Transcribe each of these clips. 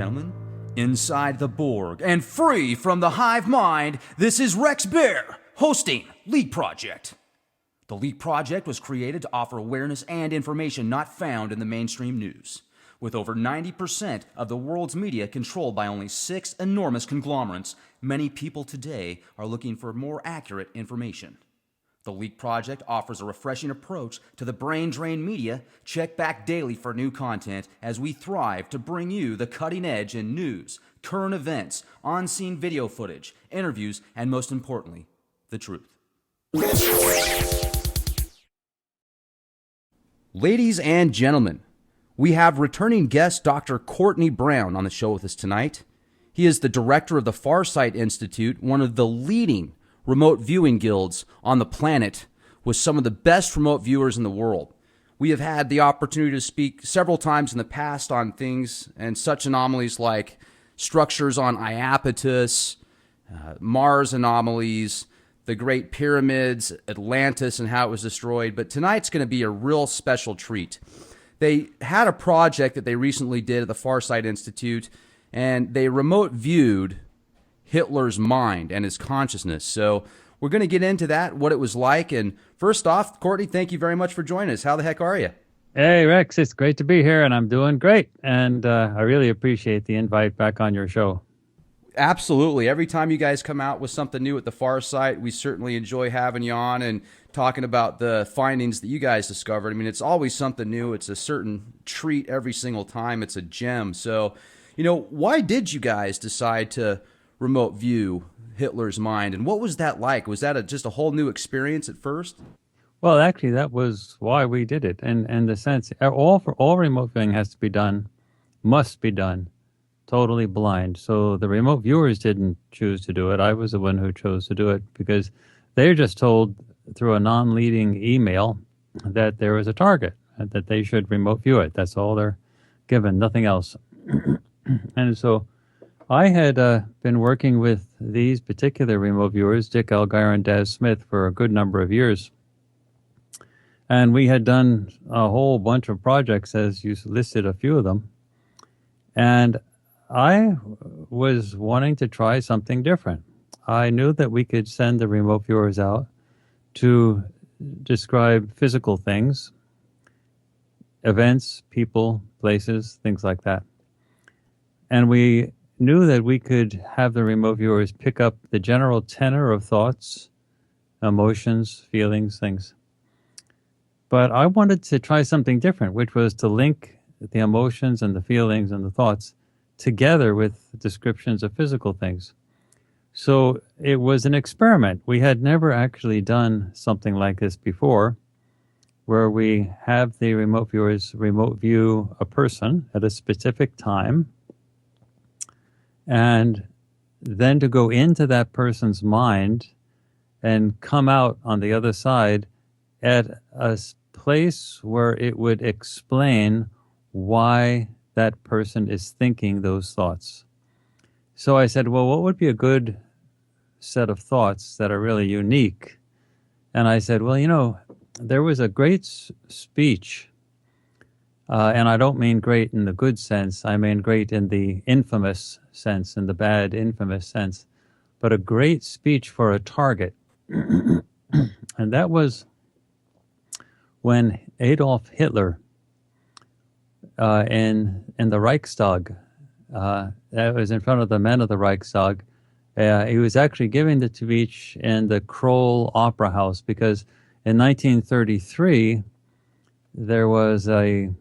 gentlemen, inside the Borg and free from the hive mind, this is Rex Bear hosting Leak Project. The Leak Project was created to offer awareness and information not found in the mainstream news. With over 90% of the world's media controlled by only 6 enormous conglomerates, many people today are looking for more accurate information. The Leak Project offers a refreshing approach to the brain-drained media. Check back daily for new content as we thrive to bring you the cutting edge in news, current events, on-scene video footage, interviews, and most importantly, the truth. Ladies and gentlemen, we have returning guest Dr. Courtney Brown on the show with us tonight. He is the director of the Farsight Institute, one of the leading remote viewing guilds on the planet, with some of the best remote viewers in the world. We have had the opportunity to speak several times in the past on things and such anomalies like structures on Iapetus, Mars anomalies, the Great Pyramids, Atlantis and how it was destroyed. But tonight's going to be a real special treat. They had a project that they recently did at the Farsight Institute, and they remote viewed Hitler's mind and his consciousness. So we're going to get into that, what it was like. And first off, Courtney, thank you very much for joining us. How the heck are you? Hey, Rex, it's great to be here, and I'm doing great. And I really appreciate the invite back on your show. Absolutely. Every time you guys come out with something new at the Farsight, we certainly enjoy having you on and talking about the findings that you guys discovered. I mean, it's always something new. It's a certain treat every single time. It's a gem. So, why did you guys decide to remote view Hitler's mind, and what was that like? Was that just a whole new experience at first? Well, actually, that was why we did it. And in the sense, all remote viewing must be done totally blind. So the remote viewers didn't choose to do it. I was the one who chose to do it because they're just told through a non-leading email that there is a target and that they should remote view it. That's all they're given, nothing else. And so I had been working with these particular remote viewers, Dick Elgire and Daz Smith, for a good number of years. And we had done a whole bunch of projects, as you listed a few of them. And I was wanting to try something different. I knew that we could send the remote viewers out to describe physical things, events, people, places, things like that. And we knew that we could have the remote viewers pick up the general tenor of thoughts, emotions, feelings, things. But I wanted to try something different, which was to link the emotions and the feelings and the thoughts together with descriptions of physical things. So it was an experiment. We had never actually done something like this before, where we have the remote viewers remote view a person at a specific time, and then to go into that person's mind and come out on the other side at a place where it would explain why that person is thinking those thoughts. So I said, well, what would be a good set of thoughts that are really unique? And I said, well, there was a great speech, and I don't mean great in the good sense. I mean great in the infamous sense, in the bad infamous sense, but a great speech for a target. And that was when Adolf Hitler in the Reichstag, that was in front of the men of the Reichstag, he was actually giving the speech in the Kroll Opera House, because in 1933 there was the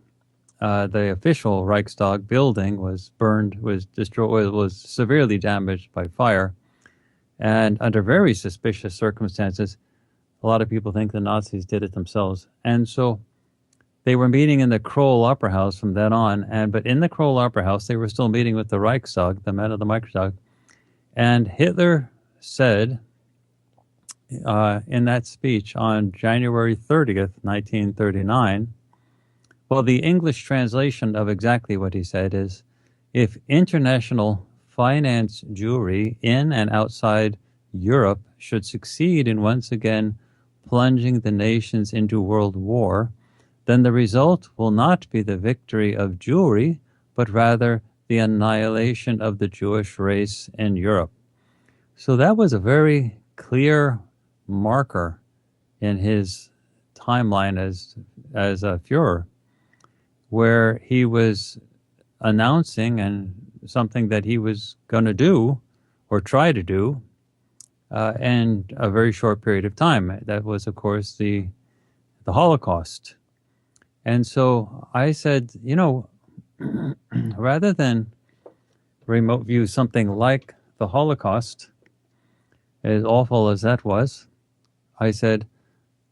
official Reichstag building was burned, was destroyed, was severely damaged by fire, and under very suspicious circumstances. A lot of people think the Nazis did it themselves, and so they were meeting in the Kroll Opera House from then on. But in the Kroll Opera House, they were still meeting with the Reichstag, the men of the Reichstag, and Hitler said in that speech on January 30th, 1939. Well, the English translation of exactly what he said is, if international finance Jewry in and outside Europe should succeed in once again plunging the nations into world war, then the result will not be the victory of Jewry, but rather the annihilation of the Jewish race in Europe. So that was a very clear marker in his timeline as a Fuhrer, where he was announcing and something that he was going to do or try to do in a very short period of time. That was, of course, the Holocaust. And so I said, rather than remote view something like the Holocaust, as awful as that was, I said,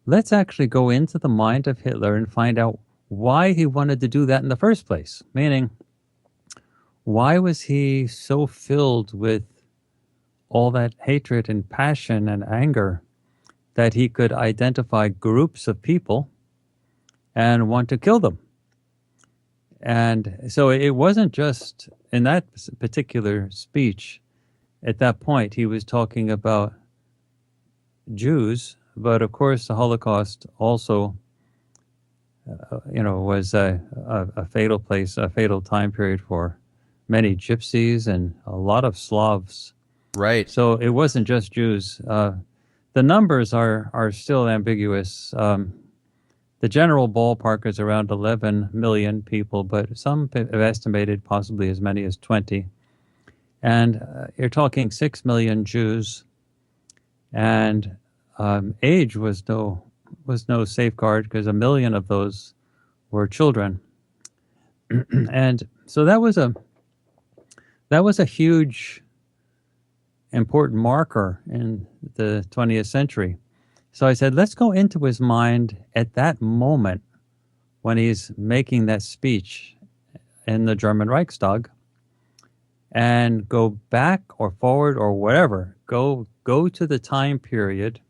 let's actually go into the mind of Hitler and find out why he wanted to do that in the first place. Meaning, why was he so filled with all that hatred and passion and anger that he could identify groups of people and want to kill them? And so it wasn't just in that particular speech. At that point, he was talking about Jews, but of course the Holocaust also, was a fatal place, a fatal time period for many gypsies and a lot of Slavs. Right. So it wasn't just Jews. The numbers are still ambiguous. The general ballpark is around 11 million people, but some have estimated possibly as many as 20. And you're talking 6 million Jews, and age was no safeguard because 1 million of those were children. And so that was a huge, important marker in the 20th century. So I said, let's go into his mind at that moment when he's making that speech in the German Reichstag, and go back or forward or whatever. Go to the time period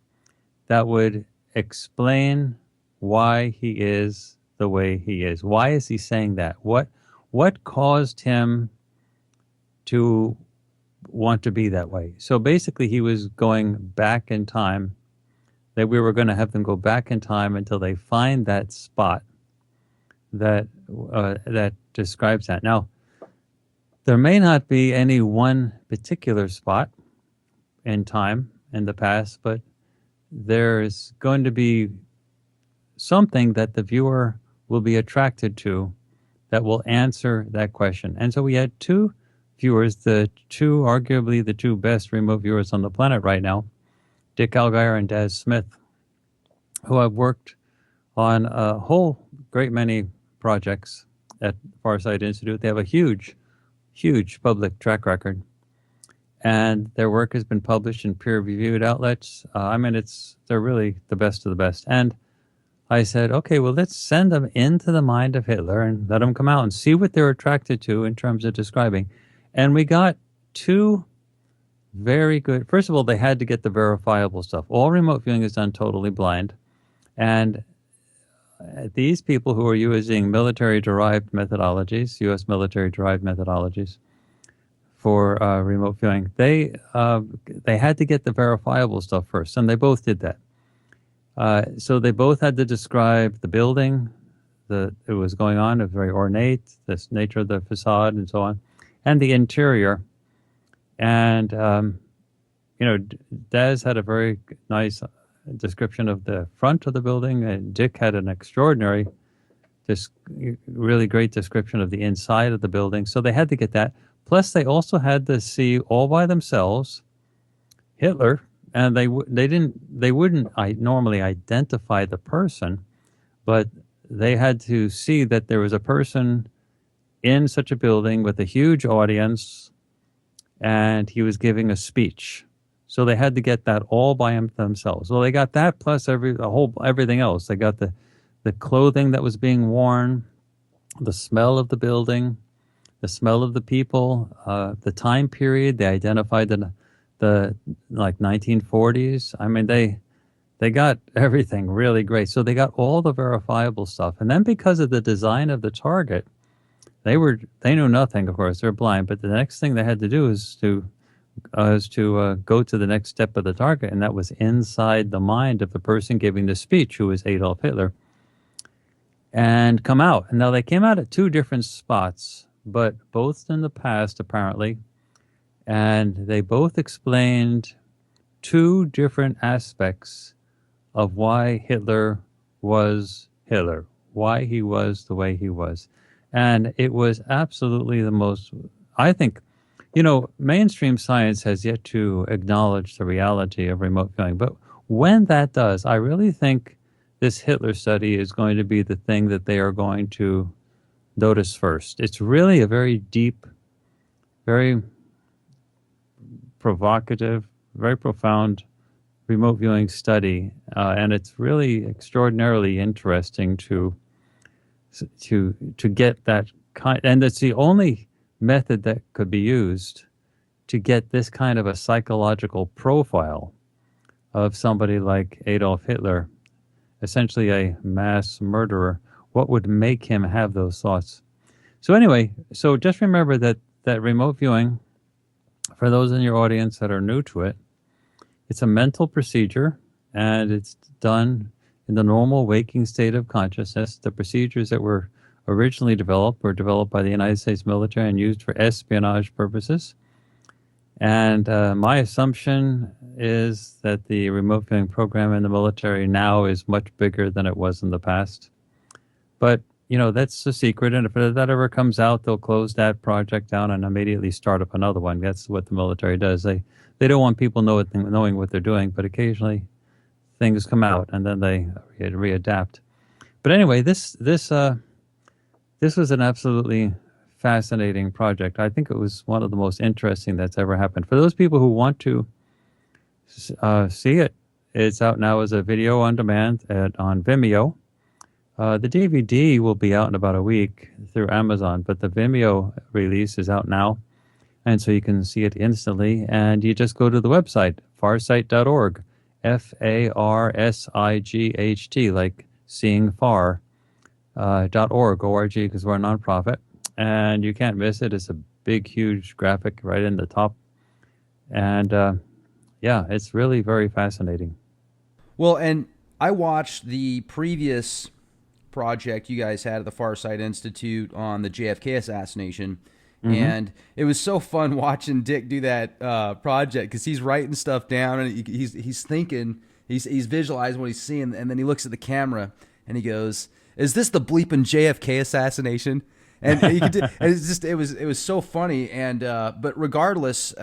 that would explain why he is the way he is. Why is he saying that? What caused him to want to be that way? So basically he was going back in time, that we were going to have them go back in time until they find that spot that describes that. Now, there may not be any one particular spot in time in the past, but there's going to be something that the viewer will be attracted to that will answer that question. And so we had two viewers, arguably the two best remote viewers on the planet right now, Dick Allgaier and Daz Smith, who have worked on a whole great many projects at Farsight Institute. They have a huge public track record, and their work has been published in peer-reviewed outlets. They're really the best of the best. And I said, okay, well, let's send them into the mind of Hitler and let them come out and see what they're attracted to in terms of describing. And we got two very good. First of all, they had to get the verifiable stuff. All remote viewing is done totally blind, and these people who are using military-derived methodologies, U.S. military-derived methodologies for remote viewing, they had to get the verifiable stuff first, and they both did that. So they both had to describe the building that it was going on. It was very ornate, the nature of the facade and so on, and the interior. And, Daz had a very nice description of the front of the building, and Dick had an extraordinary, really great description of the inside of the building. So they had to get that. Plus, they also had to see all by themselves Hitler, and they wouldn't normally identify the person, but they had to see that there was a person in such a building with a huge audience, and he was giving a speech. So they had to get that all by themselves. Well, they got that plus everything else. They got the clothing that was being worn, the smell of the building, the smell of the people, the time period. They identified the 1940s. I mean, they got everything really great. So they got all the verifiable stuff. And then because of the design of the target, they knew nothing, of course. They're blind. But the next thing they had to do is to go to the next step of the target, and that was inside the mind of the person giving the speech, who was Adolf Hitler, and come out. And now they came out at two different spots, but both in the past, apparently. And they both explained two different aspects of why Hitler was Hitler, why he was the way he was. And it was absolutely the most, I think, mainstream science has yet to acknowledge the reality of remote viewing. But when that does, I really think this Hitler study is going to be the thing that they are going to notice first. It's really a very deep, very provocative, very profound remote viewing study, and it's really extraordinarily interesting to get that kind. And it's the only method that could be used to get this kind of a psychological profile of somebody like Adolf Hitler, essentially a mass murderer. What would make him have those thoughts? So anyway, so just remember that remote viewing, for those in your audience that are new to it, it's a mental procedure, and it's done in the normal waking state of consciousness. The procedures that were originally developed were developed by the United States military and used for espionage purposes. And my assumption is that the remote viewing program in the military now is much bigger than it was in the past. But, that's the secret. And if that ever comes out, they'll close that project down and immediately start up another one. That's what the military does. They don't want people knowing what they're doing, but occasionally things come out and then they readapt. But anyway, this was an absolutely fascinating project. I think it was one of the most interesting that's ever happened. For those people who want to see it, it's out now as a video on demand on Vimeo. The DVD will be out in about a week through Amazon, but the Vimeo release is out now. And so you can see it instantly, and you just go to the website, farsight.org, Farsight, like seeing far, .org, O-R-G, because we're a nonprofit. And you can't miss it. It's a big, huge graphic right in the top. And, it's really very fascinating. Well, and I watched the previous project you guys had at the Farsight Institute on the JFK assassination. And it was so fun watching Dick do that project, because he's writing stuff down and he's thinking, he's visualizing what he's seeing, and then he looks at the camera and he goes, "Is this the bleeping JFK assassination?" And it was so funny. And but regardless,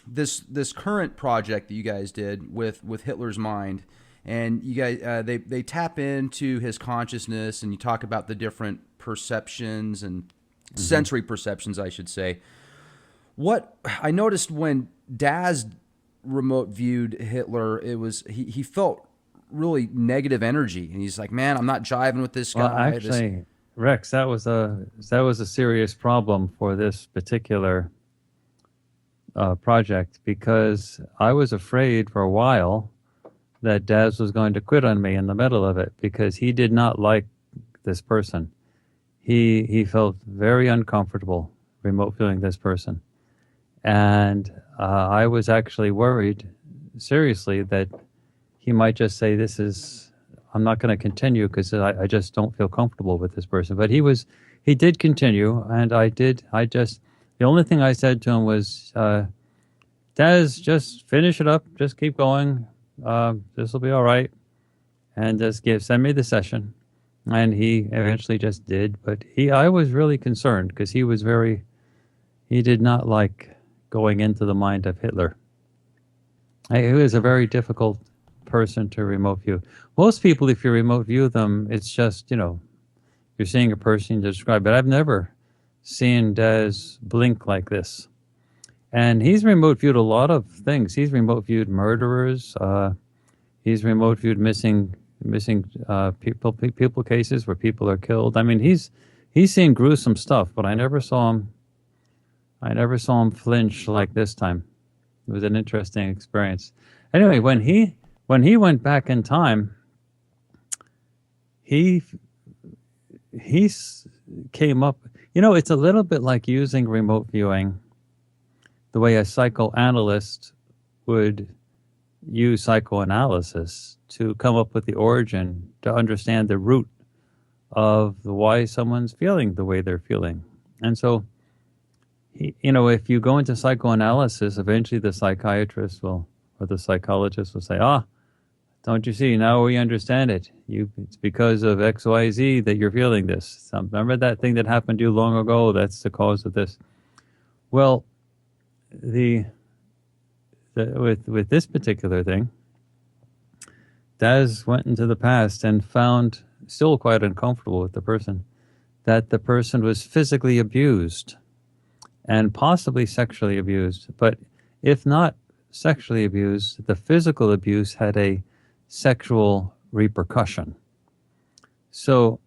this current project that you guys did with Hitler's mind, and you guys they tap into his consciousness, and you talk about the different perceptions and sensory perceptions, I should say. What I noticed when Daz remote viewed Hitler, it was he felt really negative energy, and he's like, "Man, I'm not jiving with this guy." Well, actually, Rex, that was a serious problem for this particular project, because I was afraid for a while that Daz was going to quit on me in the middle of it, because he did not like this person. He felt very uncomfortable remote viewing this person. And I was actually worried, seriously, that he might just say, I'm not going to continue because I just don't feel comfortable with this person. But he did continue, and the only thing I said to him was, Daz, just finish it up, just keep going, this will be all right, and just send me the session. And he eventually just did, but I was really concerned, because he did not like going into the mind of Hitler. He was a very difficult person to remote view. Most people, if you remote view them, it's just, you're seeing a person to describe it. I've never seen Daz blink like this. And he's remote viewed a lot of things. He's remote viewed murderers. He's remote viewed missing people cases where people are killed. I mean, he's seen gruesome stuff, but I never saw him flinch like this time. It was an interesting experience. Anyway, when he went back in time, he came up. It's a little bit like using remote viewing the way a psychoanalyst would use psychoanalysis to come up with the origin, to understand the root of why someone's feeling the way they're feeling. And so, if you go into psychoanalysis, eventually the psychiatrist will, or the psychologist will say, don't you see, now we understand it. It's because of X, Y, Z that you're feeling this. Remember that thing that happened to you long ago? That's the cause of this. Well, with this particular thing, Daz went into the past and found, still quite uncomfortable with the person, that the person was physically abused and possibly sexually abused. But if not sexually abused, the physical abuse had a sexual repercussion. So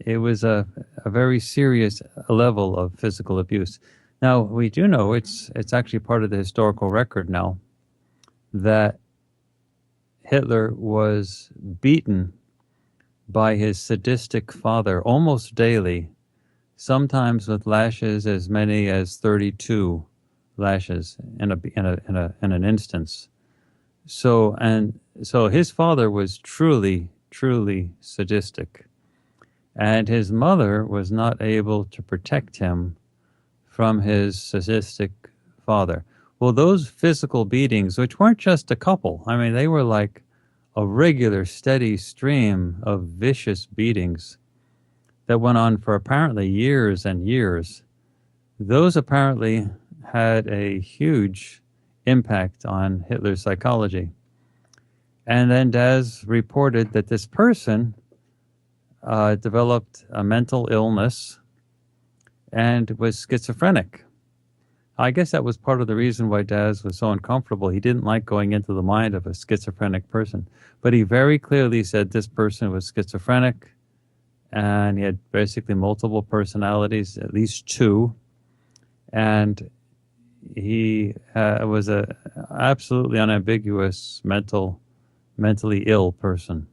it was a very serious level of physical abuse. Now, we do know it's actually part of the historical record now that Hitler was beaten by his sadistic father almost daily, sometimes with lashes as many as 32 lashes in an instance. So his father was truly sadistic, and his mother was not able to protect him from his sadistic father. Well, those physical beatings, which weren't just a couple, I mean, they were like a regular, steady stream of vicious beatings that went on for apparently years and years. Those apparently had a huge impact on Hitler's psychology. And then Daz reported that this person developed a mental illness and was schizophrenic. I guess that was part of the reason why Daz was so uncomfortable. He didn't like going into the mind of a schizophrenic person. But he very clearly said this person was schizophrenic, and he had basically multiple personalities, at least two. And he was a absolutely unambiguous mentally ill person.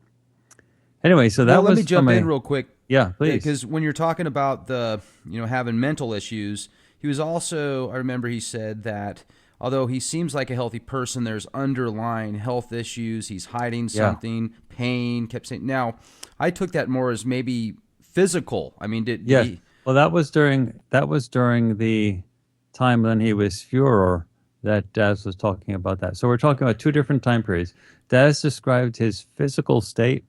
Anyway, so that was. Let me jump in real quick. Yeah, please. Because when you're talking about the, having mental issues, he was also, I remember he said that although he seems like a healthy person, there's underlying health issues. He's hiding something, pain, kept saying. Now, I took that more as maybe physical. I mean, did he? Well, that was during the time when he was Fuhrer that Daz was talking about that. So we're talking about two different time periods. Daz described his physical state.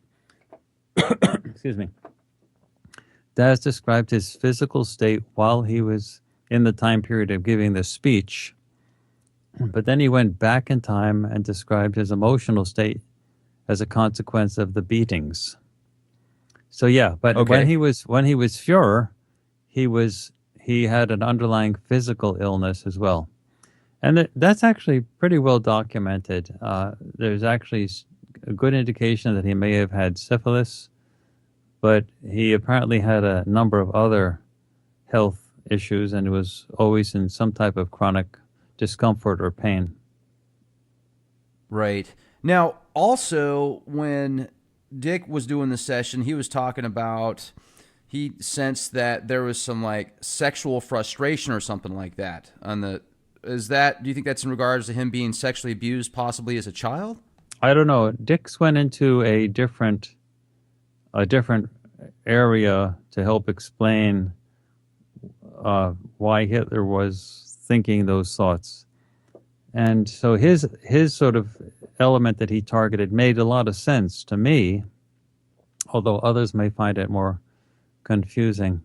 Excuse me. Daz described his physical state while he was in the time period of giving the speech, but then he went back in time and described his emotional state as a consequence of the beatings. So yeah, but when he was Fuhrer, he had an underlying physical illness as well, and that's actually pretty well documented. There's actually a good indication that he may have had syphilis, but he apparently had a number of other health issues and was always in some type of chronic discomfort or pain. Right. Now, also, when Dick was doing the session, he was talking about he sensed that there was some like sexual frustration or something like that. Do you think that's in regards to him being sexually abused possibly as a child? I don't know. Dick's went into a different area to help explain why Hitler was thinking those thoughts. And so his sort of element that he targeted made a lot of sense to me, although others may find it more confusing.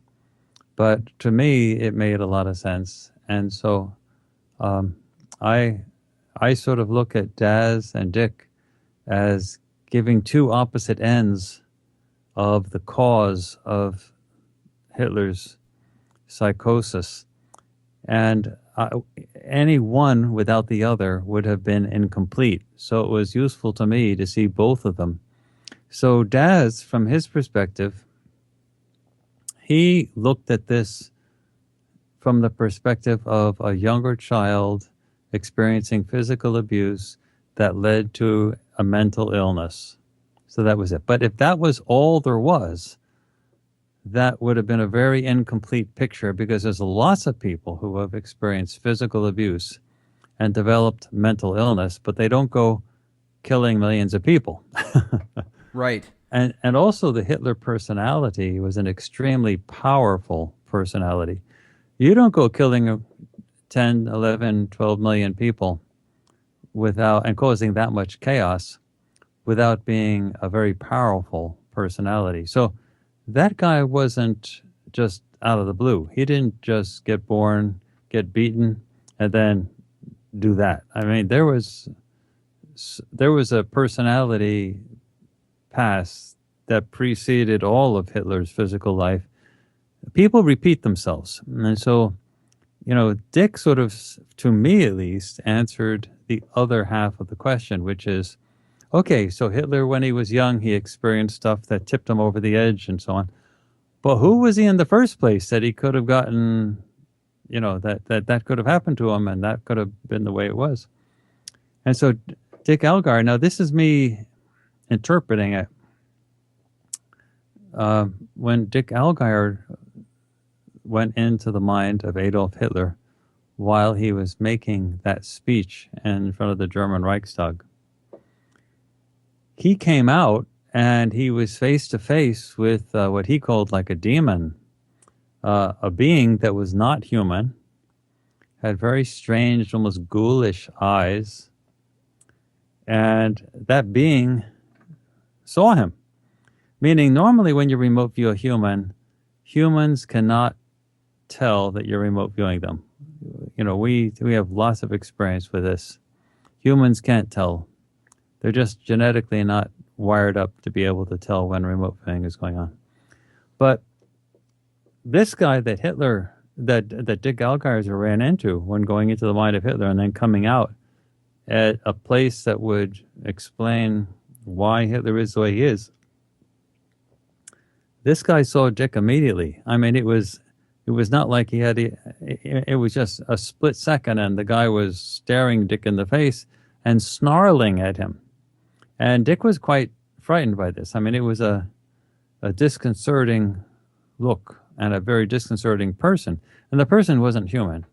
But to me, it made a lot of sense. And so I sort of look at Daz and Dick as giving two opposite ends of the cause of Hitler's psychosis. And any one without the other would have been incomplete. So it was useful to me to see both of them. So Daz, from his perspective, he looked at this from the perspective of a younger child experiencing physical abuse that led to a mental illness. So that was it. But if that was all there was, that would have been a very incomplete picture, because there's lots of people who have experienced physical abuse and developed mental illness, but they don't go killing millions of people. Right. And also the Hitler personality was an extremely powerful personality. You don't go killing 10, 11, 12 million people without and causing that much chaos without being a very powerful personality. So that guy wasn't just out of the blue. He didn't just get born, get beaten, and then do that. I mean, there was a personality past that preceded all of Hitler's physical life. People repeat themselves. And so, Dick sort of, to me at least, answered the other half of the question, which is, okay, so Hitler, when he was young, he experienced stuff that tipped him over the edge and so on. But who was he in the first place that he could have gotten, that could have happened to him and that could have been the way it was? And so Dick Algar, now this is me interpreting it. When Dick Algar went into the mind of Adolf Hitler while he was making that speech in front of the German Reichstag, he came out and he was face to face with what he called like a demon, a being that was not human, had very strange, almost ghoulish eyes, and that being saw him. Meaning, normally when you remote view a human, humans cannot tell that you're remote viewing them. We have lots of experience with this. Humans can't tell. They're just genetically not wired up to be able to tell when remote viewing is going on. But this guy that Dick Algar ran into when going into the mind of Hitler and then coming out at a place that would explain why Hitler is the way he is, this guy saw Dick immediately. I mean, it was not like it was just a split second and the guy was staring Dick in the face and snarling at him. And Dick was quite frightened by this. I mean, it was a disconcerting look and a very disconcerting person. And the person wasn't human.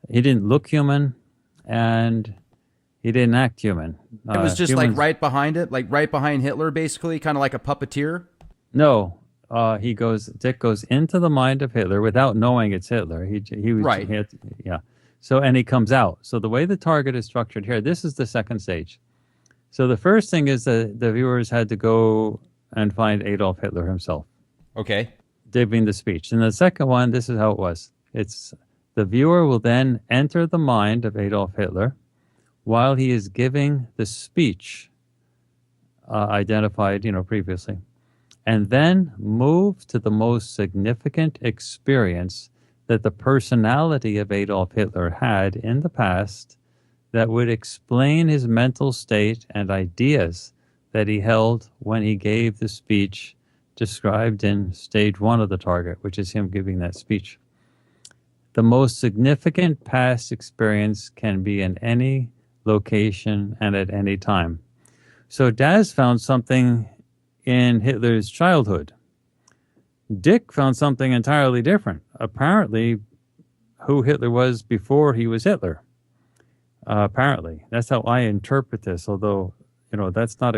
He didn't look human and he didn't act human. It was just like right behind it, like right behind Hitler, basically, kind of like a puppeteer? No. Dick goes into the mind of Hitler without knowing it's Hitler. He was right. Yeah. So, and he comes out. So the way the target is structured here, this is the second stage. So the first thing is that the viewers had to go and find Adolf Hitler himself. Okay. Giving the speech. And the second one, this is how it was. It's the viewer will then enter the mind of Adolf Hitler while he is giving the speech identified, previously, and then move to the most significant experience that the personality of Adolf Hitler had in the past that would explain his mental state and ideas that he held when he gave the speech described in stage 1 of the target, which is him giving that speech. The most significant past experience can be in any location and at any time. So Daz found something in Hitler's childhood. Dick found something entirely different. Apparently, who Hitler was before he was Hitler. Apparently. That's how I interpret this, although, that's not...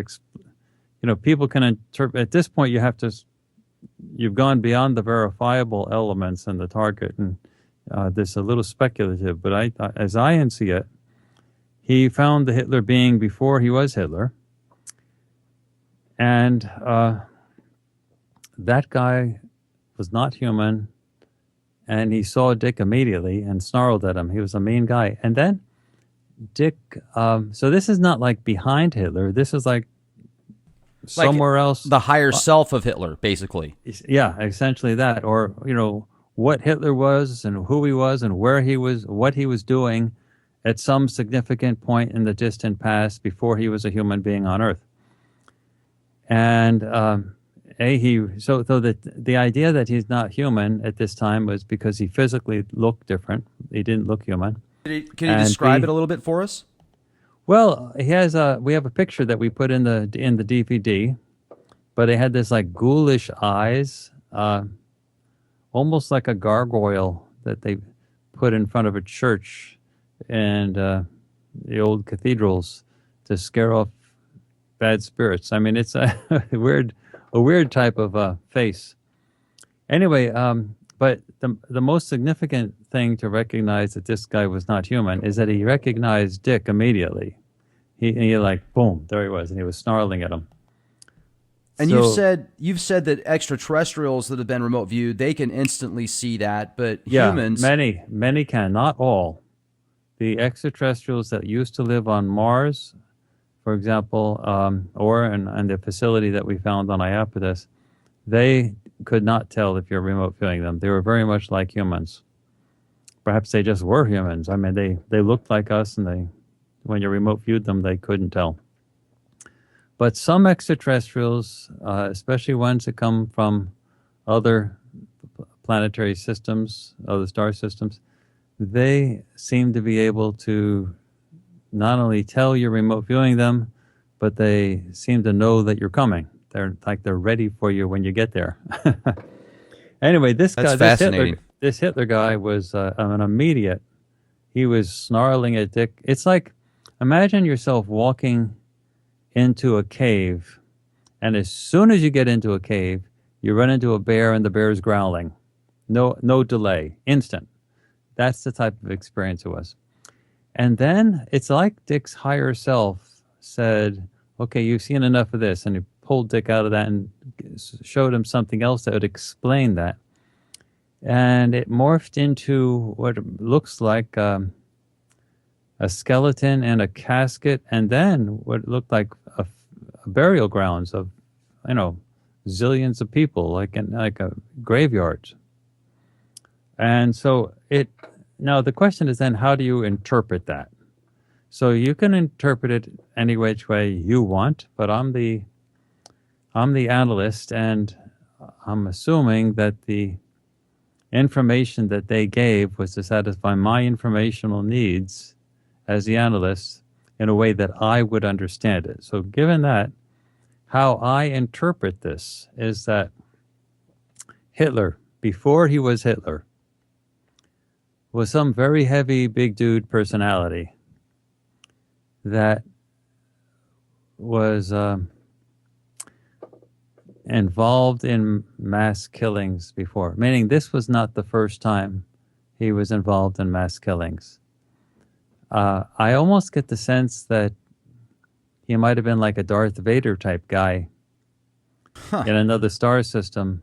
people can interpret... At this point, you've gone beyond the verifiable elements in the target, and this is a little speculative, but as I see it, he found the Hitler being before he was Hitler, and that guy was not human, and he saw Dick immediately and snarled at him. He was a mean guy. And then Dick, so this is not like behind Hitler. This is like somewhere else. The higher self of Hitler, basically. Yeah, essentially that. Or, what Hitler was and who he was and where he was, what he was doing at some significant point in the distant past before he was a human being on Earth. And so the idea that he's not human at this time was because he physically looked different. He didn't look human. Can you describe it a little bit for us? Well, we have a picture that we put in the DVD, but it had this like ghoulish eyes, almost like a gargoyle that they put in front of a church and the old cathedrals to scare off bad spirits. I mean, it's a weird type of face. Anyway, But the most significant thing to recognize that this guy was not human is that he recognized Dick immediately. He like, boom, there he was, and he was snarling at him. And you've said that extraterrestrials that have been remote viewed, they can instantly see that, but humans, many can, not all. The extraterrestrials that used to live on Mars, for example, or in the facility that we found on Iapetus, they could not tell if you're remote viewing them. They were very much like humans. Perhaps they just were humans. I mean, they looked like us, and when you remote viewed them, they couldn't tell. But some extraterrestrials, especially ones that come from other planetary systems, other star systems, they seem to be able to not only tell you're remote viewing them, but they seem to know that you're coming. They're ready for you when you get there. Anyway, this Hitler guy was an immediate. He was snarling at Dick. It's like, imagine yourself walking into a cave, and as soon as you get into a cave, you run into a bear, and the bear is growling. No delay, instant. That's the type of experience it was. And then it's like Dick's higher self said, okay, you've seen enough of this, and he pulled Dick out of that and showed him something else that would explain that. And it morphed into what looks like a skeleton and a casket, and then what looked like a burial grounds of, zillions of people, like a graveyard. And so now the question is then, how do you interpret that? So you can interpret it any which way you want, but I'm the analyst, and I'm assuming that the information that they gave was to satisfy my informational needs as the analyst in a way that I would understand it. So given that, how I interpret this is that Hitler, before he was Hitler, was some very heavy, big dude personality that was involved in mass killings before, meaning this was not the first time he was involved in mass killings. I almost get the sense that he might have been like a Darth Vader type guy in another star system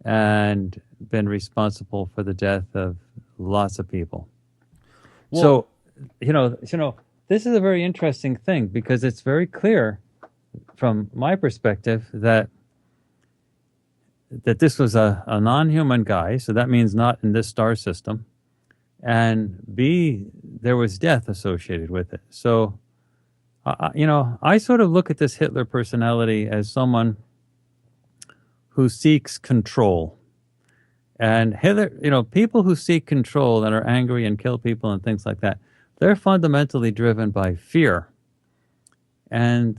and been responsible for the death of lots of people. Well, so, this is a very interesting thing because it's very clear from my perspective that this was a non-human guy, so that means not in this star system, and B, there was death associated with it. So, I sort of look at this Hitler personality as someone who seeks control. And Hitler, people who seek control and are angry and kill people and things like that, they're fundamentally driven by fear. And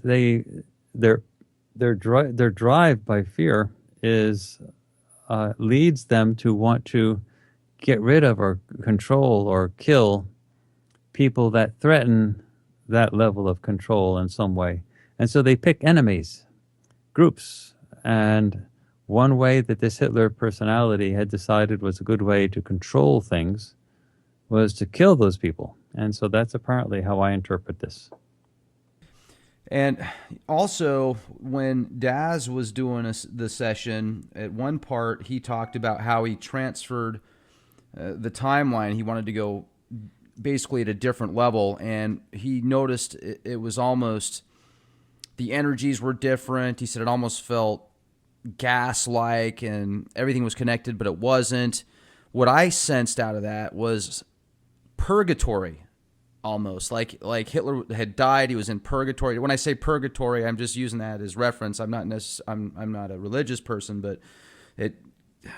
their drive by fear is leads them to want to get rid of or control or kill people that threaten that level of control in some way. And so they pick enemies, groups. And one way that this Hitler personality had decided was a good way to control things was to kill those people. And so that's apparently how I interpret this. And also, when Daz was doing the session, at one part, he talked about how he transferred the timeline. He wanted to go basically at a different level, and he noticed it was almost, the energies were different. He said it almost felt gas-like, and everything was connected, but it wasn't. What I sensed out of that was purgatory. Almost like Hitler had died, he was in purgatory. When I say purgatory, I'm just using that as reference. I'm not a religious person, but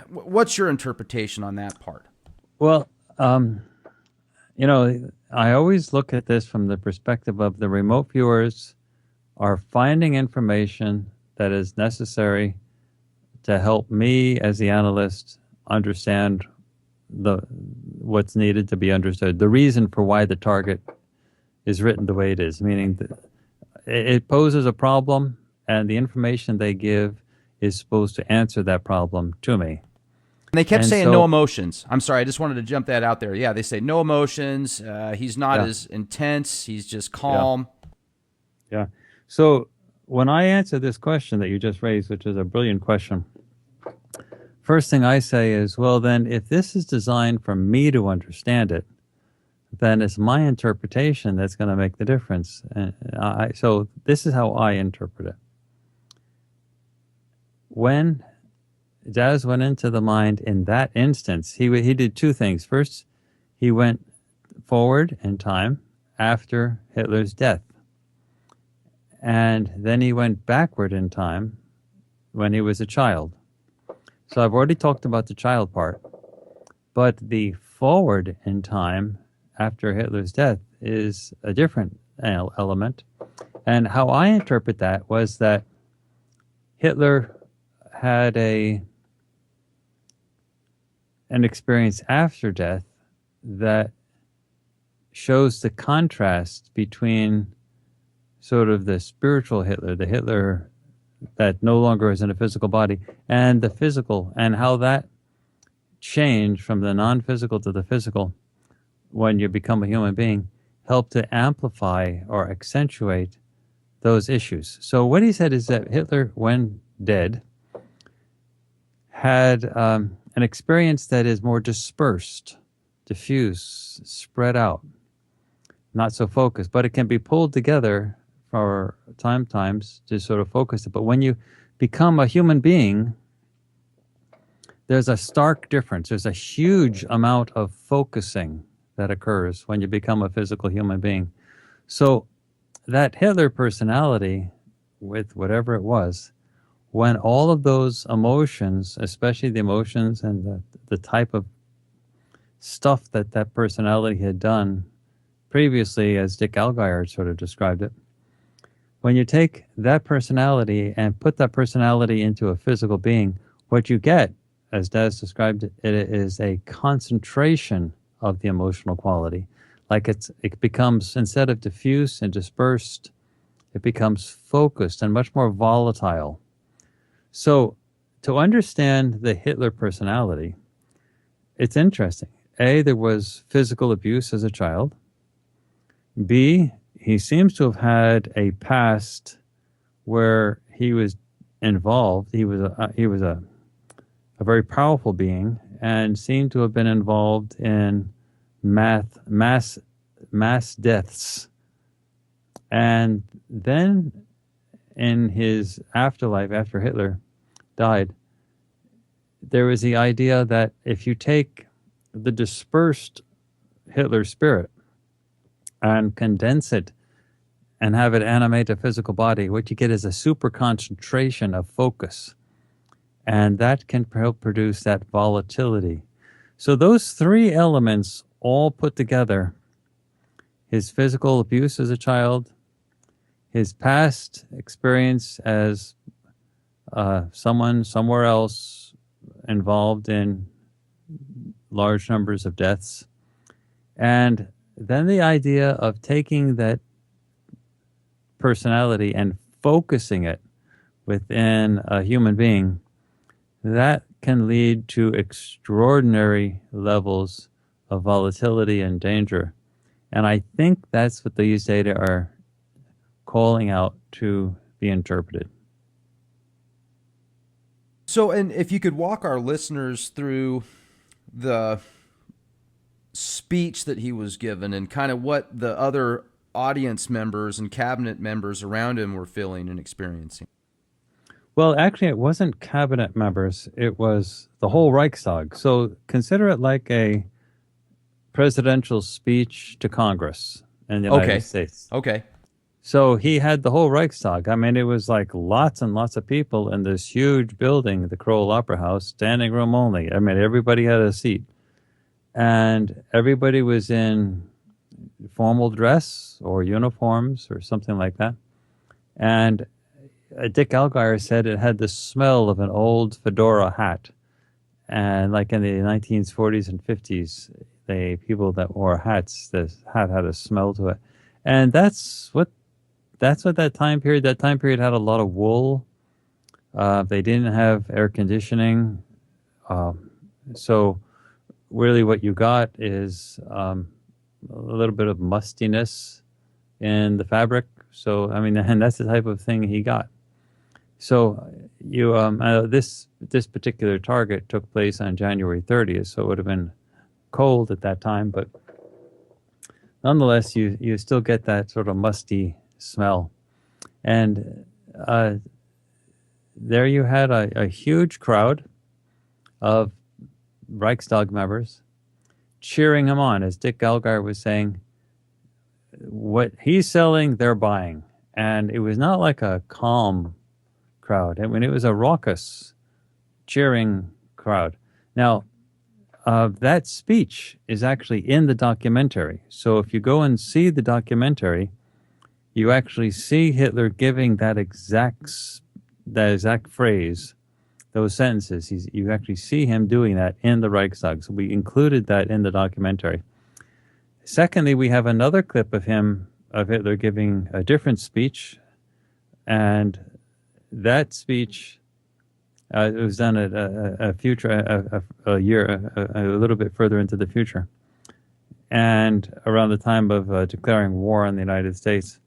what's your interpretation on that part? Well, I always look at this from the perspective of the remote viewers are finding information that is necessary to help me as the analyst understand what's needed to be understood, the reason for why the target is written the way it is, meaning that it poses a problem and the information they give is supposed to answer that problem to me. And they kept And saying so, no emotions. I'm sorry, I just wanted to jump that out there. Yeah, they say no emotions. He's not yeah, as intense. He's just yeah, calm. yeah. So when I answer this question that you just raised, which is a brilliant question, first thing I say is, well, then if this is designed for me to understand it, then it's my interpretation that's going to make the difference. And so this is how I interpret it. When Daz went into the mind in that instance, he did two things. First, he went forward in time after Hitler's death. And then he went backward in time when he was a child. So I've already talked about the child part, but the forward in time after Hitler's death is a different element. And how I interpret that was that Hitler had an experience after death that shows the contrast between sort of the spiritual Hitler, the Hitler that no longer is in a physical body, and the physical, and how that change from the non-physical to the physical when you become a human being helped to amplify or accentuate those issues. So what he said is that Hitler, when dead, had an experience that is more dispersed, diffuse, spread out, not so focused, but it can be pulled together for times to sort of focus it. But when you become a human being, there's a stark difference. There's a huge amount of focusing that occurs when you become a physical human being. So that Hitler personality, with whatever it was, when all of those emotions, especially the emotions and the type of stuff that that personality had done previously, as Dick Allgaier sort of described it, when you take that personality and put that personality into a physical being, what you get, as Daz described it, it is a concentration of the emotional quality. Like it becomes, instead of diffuse and dispersed, it becomes focused and much more volatile. So to understand the Hitler personality, it's interesting. A, there was physical abuse as a child. B, he seems to have had a past where he was involved. He was a very powerful being and seemed to have been involved in mass deaths. And then in his afterlife, after Hitler died, there was the idea that if you take the dispersed Hitler spirit and condense it and have it animate a physical body, what you get is a super concentration of focus. And that can help produce that volatility. So those three elements all put together, his physical abuse as a child, his past experience as someone somewhere else involved in large numbers of deaths, and then the idea of taking that personality and focusing it within a human being, that can lead to extraordinary levels of volatility and danger. And I think that's what these data are calling out to be interpreted. So, and if you could walk our listeners through the speech that he was given and kind of what the other audience members and cabinet members around him were feeling and experiencing. Well, actually, it wasn't cabinet members. It was the whole Reichstag. So consider it like a presidential speech to Congress in the United States. Okay. So he had the whole Reichstag. I mean, it was like lots and lots of people in this huge building, the Kroll Opera House, standing room only. I mean, everybody had a seat. And everybody was in formal dress or uniforms or something like that. And Dick Allgaier said it had the smell of an old fedora hat. And like in the 1940s and 50s, the people that wore hats, the hat had a smell to it. And that's what that time period had a lot of wool. They didn't have air conditioning. So really what you got is a little bit of mustiness in the fabric. So, I mean, and that's the type of thing he got. So this particular target took place on January 30th, so it would have been cold at that time, but nonetheless, you still get that sort of musty smell. And there you had a huge crowd of Reichstag members cheering him on, as Dick Galgar was saying, what he's selling, they're buying. And it was not like a calm crowd. I mean, it was a raucous, cheering crowd. Now, that speech is actually in the documentary. So if you go and see the documentary, you actually see Hitler giving that exact phrase, those sentences. You actually see him doing that in the Reichstag. So we included that in the documentary. Secondly, we have another clip of Hitler giving a different speech, and that speech it was done at a little bit further into the future, and around the time of declaring war on the United States.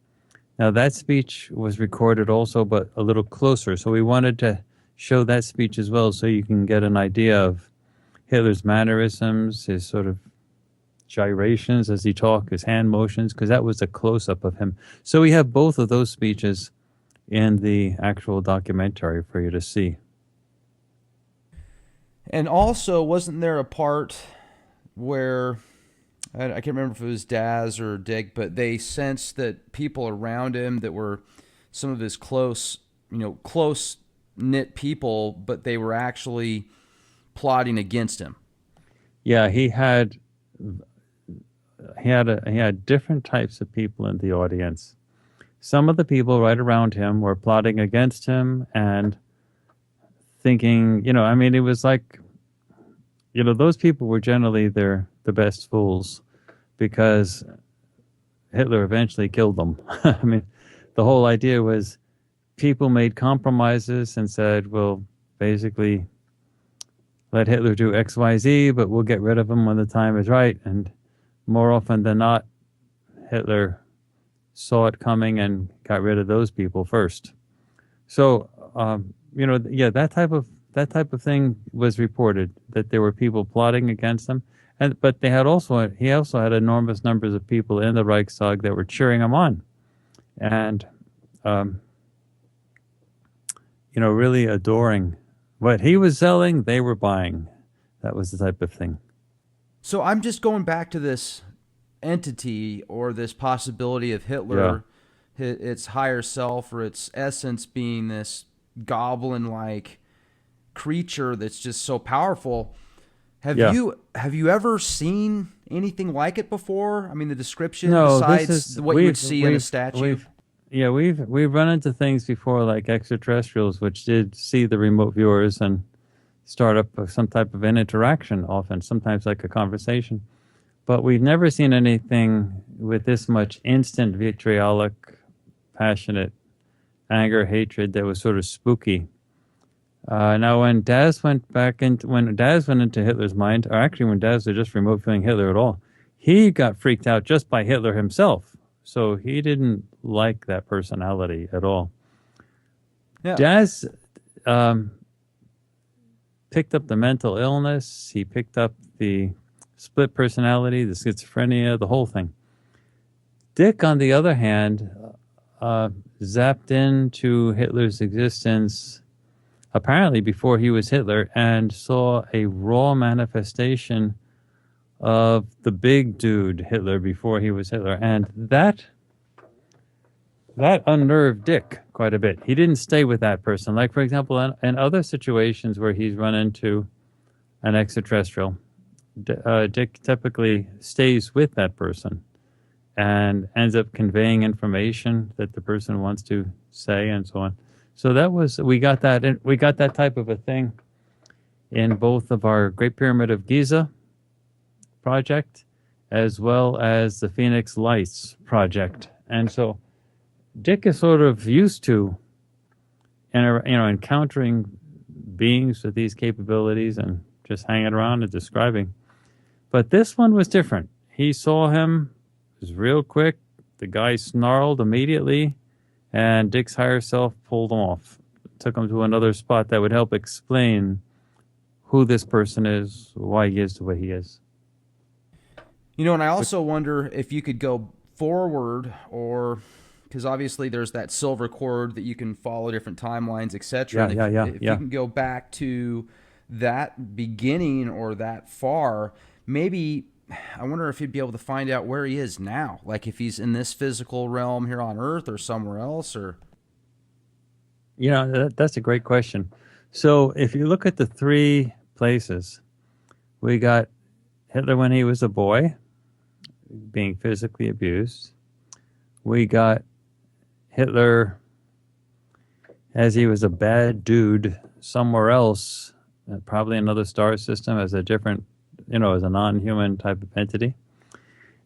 Now that speech was recorded also, but a little closer. So we wanted to show that speech as well, so you can get an idea of Hitler's mannerisms, his sort of gyrations as he talked, his hand motions, because that was a close-up of him. So we have both of those speeches in the actual documentary for you to see. And also, wasn't there a part where, I can't remember if it was Daz or Dick, but they sensed that people around him that were some of his close-knit people, but they were actually plotting against him? Yeah, he had different types of people in the audience. Some of the people right around him were plotting against him and thinking, I mean, it was like, those people were generally the best fools, because Hitler eventually killed them. I mean, the whole idea was people made compromises and said, well, basically, let Hitler do X, Y, Z, but we'll get rid of him when the time is right. And more often than not, Hitler saw it coming and got rid of those people first. So, that type of thing was reported, that there were people plotting against him, but he also had enormous numbers of people in the Reichstag that were cheering him on, and really adoring what he was selling. They were buying. That was the type of thing. So I'm just going back to this entity, or this possibility of Hitler, its higher self or its essence being this goblin-like creature that's just so powerful. Have you ever seen anything like it before? I mean, the description, besides what you would see in a statue. We've run into things before, like extraterrestrials, which did see the remote viewers and start up some type of an interaction, often, sometimes like a conversation. But we've never seen anything with this much instant vitriolic, passionate anger, hatred that was sort of spooky. Now, when Daz went into Hitler's mind, or actually when Daz was just remote viewing Hitler at all, he got freaked out just by Hitler himself. So he didn't like that personality at all. Yeah. Daz picked up the mental illness. He picked up the split personality, the schizophrenia, the whole thing. Dick, on the other hand, zapped into Hitler's existence apparently before he was Hitler, and saw a raw manifestation of the big dude Hitler before he was Hitler. And that unnerved Dick quite a bit. He didn't stay with that person. Like, for example, in other situations where he's run into an extraterrestrial, Dick typically stays with that person and ends up conveying information that the person wants to say, and so on. So we got that type of a thing in both of our Great Pyramid of Giza project, as well as the Phoenix Lights project. And so Dick is sort of used to encountering beings with these capabilities and just hanging around and describing. But this one was different. He saw him, it was real quick. The guy snarled immediately, and Dick's higher self pulled him off. Took him to another spot that would help explain who this person is, why he is the way he is. You know, and I also wonder if you could go forward, or because obviously there's that silver cord that you can follow different timelines, etc. If you can go back to that beginning or that far, maybe I wonder if you'd be able to find out where he is now, like if he's in this physical realm here on Earth or somewhere else, or... You know, that's a great question. So if you look at the three places, we got Hitler when he was a boy, being physically abused. We got Hitler as he was a bad dude somewhere else, probably another star system, as a different, as a non-human type of entity.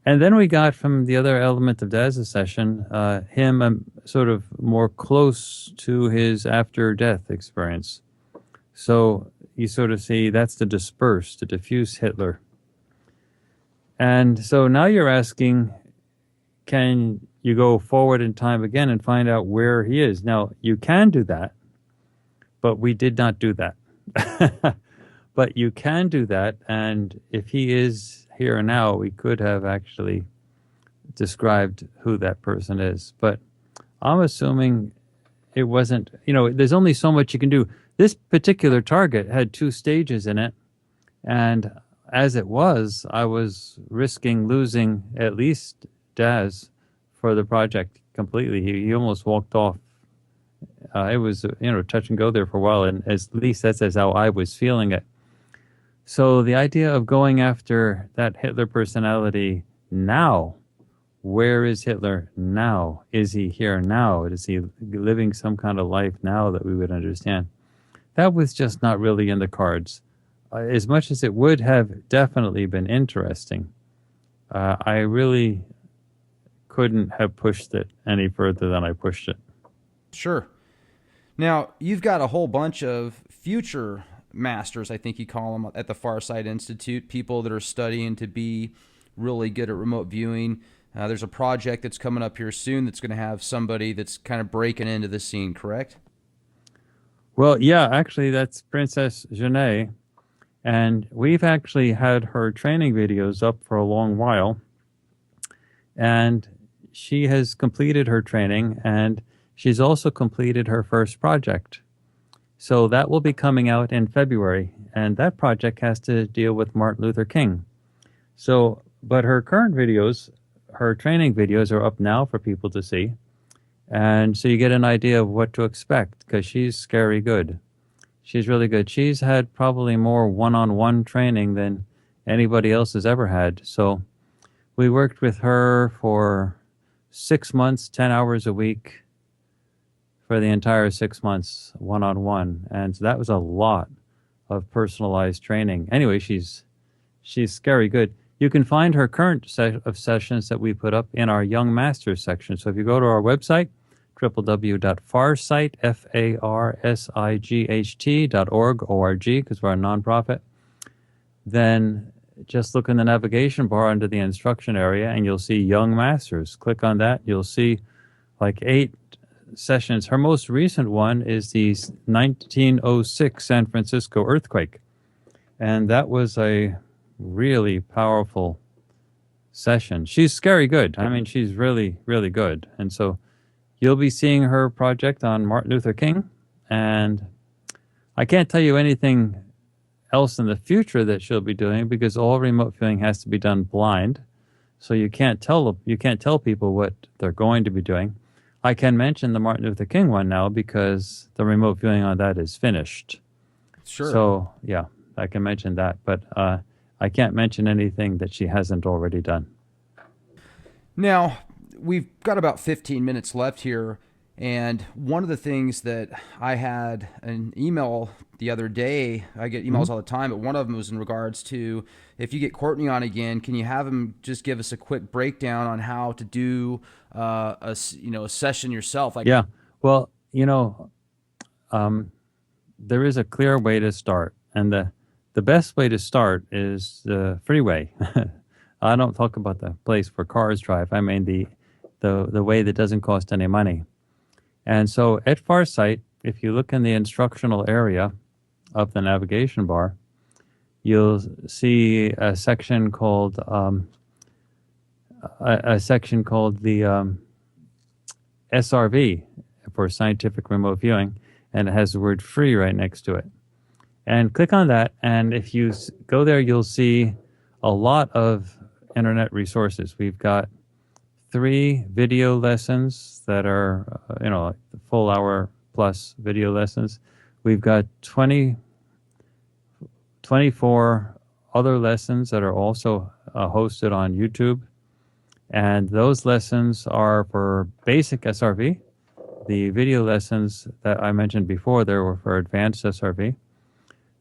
And then we got from the other element of Daz's session, him sort of more close to his after-death experience. So you sort of see that's the dispersed, the diffuse Hitler. And so now you're asking, can you go forward in time again and find out where he is? Now, you can do that, but we did not do that. But you can do that, and if he is here and now, we could have actually described who that person is. But I'm assuming it wasn't, there's only so much you can do. This particular target had 2 stages in it, and as it was, I was risking losing at least Daz for the project completely. He almost walked off. It was, touch and go there for a while, and at least that's how I was feeling it. So the idea of going after that Hitler personality now, where is Hitler now? Is he here now? Is he living some kind of life now that we would understand? That was just not really in the cards. As much as it would have definitely been interesting, I really couldn't have pushed it any further than I pushed it. Sure. Now, you've got a whole bunch of future masters, I think you call them, at the Farsight Institute, people that are studying to be really good at remote viewing. There's a project that's coming up here soon that's going to have somebody that's kind of breaking into the scene, correct? Well, yeah, actually, that's Princess Genet, and we've actually had her training videos up for a long while, and she has completed her training, and she's also completed her first project. So that will be coming out in February, and that project has to deal with Martin Luther King. So, but her current videos, her training videos are up now for people to see, and so you get an idea of what to expect, because she's scary good. She's really good. She's had probably more one-on-one training than anybody else has ever had. So we worked with her for 6 months, 10 hours a week, for the entire 6 months, one-on-one. And so that was a lot of personalized training. Anyway, she's scary good. You can find her current set of sessions that we put up in our Young Masters section. So if you go to our website, www.farsight, farsight.org, because we're a nonprofit, then just look in the navigation bar under the instruction area and you'll see Young Masters. Click on that. You'll see like 8 sessions. Her most recent one is the 1906 San Francisco earthquake, and that was a really powerful session. She's scary good. I mean, she's really, really good. And so you'll be seeing her project on Martin Luther King, and I can't tell you anything else in the future that she'll be doing, because all remote viewing has to be done blind, so you can't tell people what they're going to be doing. I can mention the Martin Luther King one now because the remote viewing on that is finished. Sure. So, yeah, I can mention that. But I can't mention anything that she hasn't already done. Now, we've got about 15 minutes left here. And one of the things that I had an email the other day, I get emails all the time, but one of them was in regards to, if you get Courtney on again, can you have him just give us a quick breakdown on how to do a session yourself? Yeah, well, there is a clear way to start, and the the best way to start is the freeway. I don't talk about the place where cars drive. I mean the way that doesn't cost any money. And so at Farsight, if you look in the instructional area of the navigation bar, you'll see a section called the SRV for scientific remote viewing, and it has the word free right next to it. And click on that, and if you go there, you'll see a lot of internet resources. We've got 3 video lessons that are, like the full hour plus video lessons. We've got 24 other lessons that are also hosted on YouTube. And those lessons are for basic SRV. The video lessons that I mentioned before, they were for advanced SRV.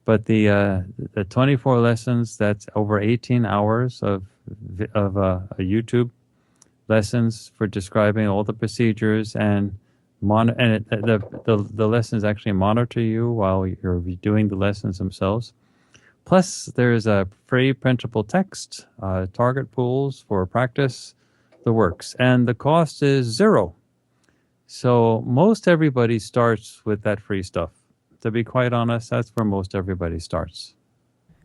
But the 24 lessons, that's over 18 hours of a YouTube lessons for describing all the procedures, and the lessons actually monitor you while you're doing the lessons themselves. Plus, there's a free printable text, target pools for practice, the works, and the cost is 0. So most everybody starts with that free stuff. To be quite honest, that's where most everybody starts.